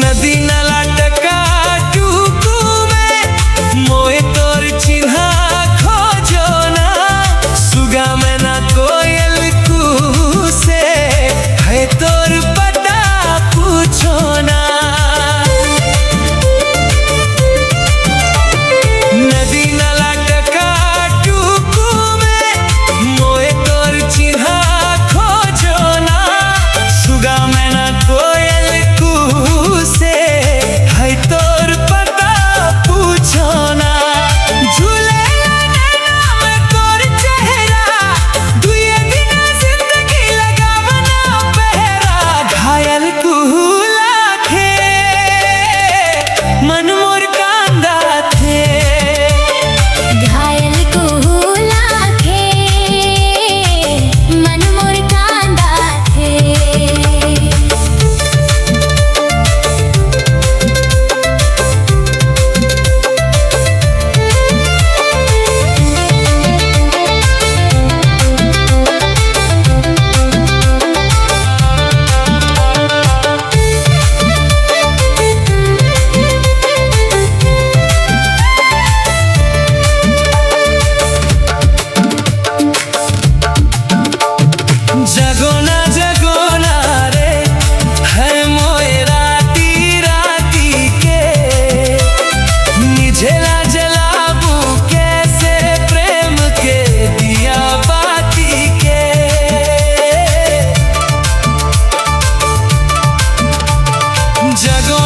नदी नाला टका टुकु में मोए तोर चिन्हा खोजो ना सुगा में ना कोयल कूसे है तोर पता पूछो ना। नदी नाला टका टुकु में मोए तोर चिन्हा खोजो ना सुगा में ना कोयल कूसे है तोर पता पूछो ना। झूले नैना में तोर चेहरा दुए दिन जिंदगी लगावना पहरा घायल कुहला थे मन मोर कांदा थे। घायल कुहला थे मन मोर कांदा थे। जगो ना रे है मोए राती राती के निझेला जलाबू कैसे प्रेम के दिया बाती के। जगो